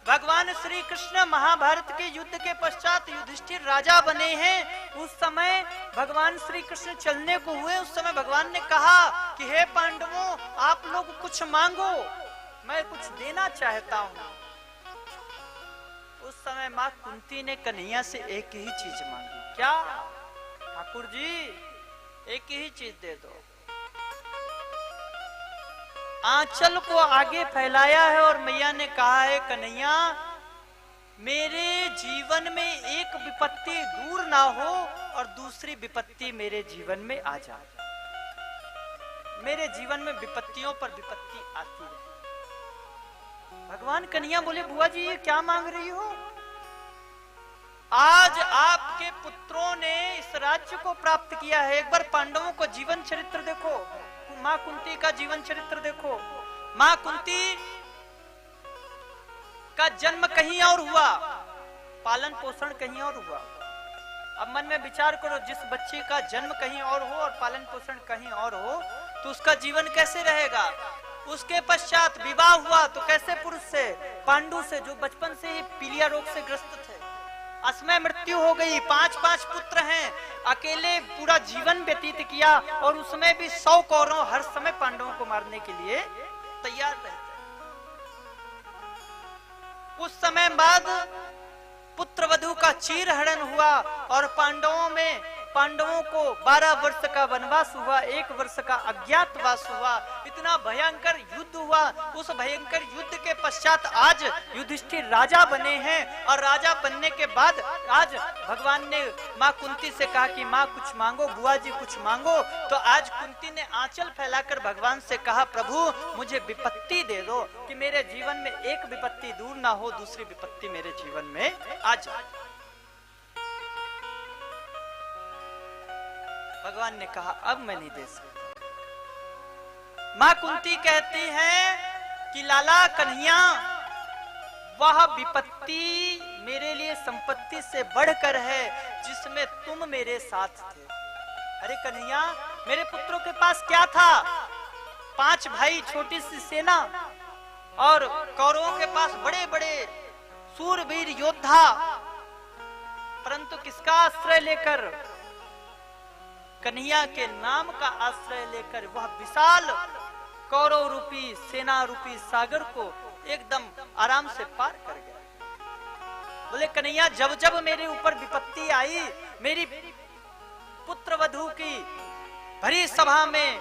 भगवान श्री कृष्ण महाभारत के युद्ध के पश्चात युधिष्ठिर राजा बने हैं। उस समय भगवान श्री कृष्ण चलने को हुए, उस समय भगवान ने कहा कि हे पांडवों, आप लोग कुछ मांगो, मैं कुछ देना चाहता हूं। उस समय मां कुंती ने कन्हैया से एक ही चीज मांगी। क्या? ठाकुर जी, एक ही चीज दे दो। आंचल को आगे फैलाया है और मैया ने कहा है, कन्हैया, मेरे जीवन में एक विपत्ति दूर ना हो और दूसरी विपत्ति मेरे जीवन में आ जाए। मेरे जीवन में विपत्तियों पर विपत्ति आती है। भगवान कन्हैया बोले, बुआ जी ये क्या मांग रही हो? आज आपके पुत्रों ने इस राज्य को प्राप्त किया है। एक बार पांडवों को जीवन चरित्र देखो, मां कुंती का जीवन चरित्र देखो। मां कुंती का जन्म कहीं और हुआ, पालन पोषण कहीं और हुआ। अब मन में विचार करो, जिस बच्चे का जन्म कहीं और हो और पालन पोषण कहीं और हो तो उसका जीवन कैसे रहेगा? उसके पश्चात विवाह हुआ तो कैसे पुरुष से, पांडु से, जो बचपन से ही पीलिया रोग से ग्रस्त थे। असमय मृत्यु हो गई, 5-5 पुत्र हैं, अकेले पूरा जीवन व्यतीत किया और उसमें भी 100 कौरव हर समय पांडवों को मारने के लिए तैयार रहते। उस समय बाद पुत्र वधू का चीरहरण हुआ और पांडवों को 12 वर्ष का वनवास हुआ, 1 वर्ष का अज्ञातवास हुआ। इतना भयंकर युद्ध हुआ। उस भयंकर युद्ध के पश्चात आज युधिष्ठिर राजा बने हैं और राजा बनने के बाद आज भगवान ने मां कुंती से कहा कि मां कुछ मांगो, बुआ जी कुछ मांगो। तो आज कुंती ने आंचल फैलाकर भगवान से कहा, प्रभु मुझे विपत्ति दे दो कि मेरे जीवन में एक विपत्ति दूर ना हो, दूसरी विपत्ति मेरे जीवन में आ जाए। भगवान ने कहा, अब मैं नहीं दे सकता। मां कुंती कहती है कि लाला कन्हैया, वह विपत्ति मेरे लिए संपत्ति से बढ़कर है जिसमें तुम मेरे साथ थे। अरे कन्हैया, मेरे पुत्रों के पास क्या था? 5 भाई, छोटी सी सेना, और कौरवों के पास बड़े बड़े सूरवीर योद्धा, परंतु किसका आश्रय लेकर? कन्हैया के नाम का आश्रय लेकर वह विशाल कौरव रूपी, सेना रूपी सागर को एकदम आराम से पार कर गया। बोले कन्हैया, जब जब मेरे ऊपर विपत्ति आई, मेरी पुत्र वधू की भरी सभा में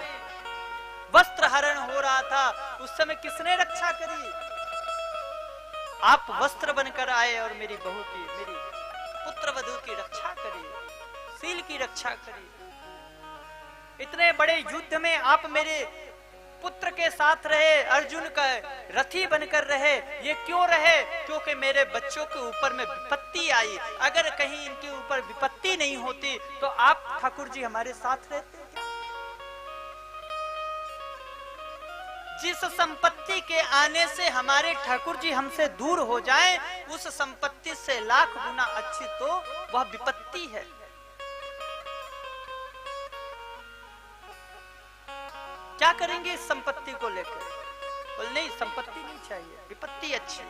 वस्त्र हरण हो रहा था, उस समय किसने रक्षा करी? आप वस्त्र बनकर आए और मेरी बहू की, मेरी पुत्र वधू की रक्षा करी, सील की रक्षा करी। इतने बड़े युद्ध में आप मेरे पुत्र के साथ रहे, अर्जुन का रथी बनकर रहे। ये क्यों रहे? क्योंकि मेरे बच्चों के ऊपर में विपत्ति आई। अगर कहीं इनके ऊपर विपत्ति नहीं होती तो आप ठाकुर जी हमारे साथ रहते। जिस संपत्ति के आने से हमारे ठाकुर जी हमसे दूर हो जाएं, उस संपत्ति से लाख गुना अच्छी तो वह विपत्ति है। क्या करेंगे इस संपत्ति को लेकर? बोल नहीं, संपत्ति नहीं चाहिए, विपत्ति अच्छी है।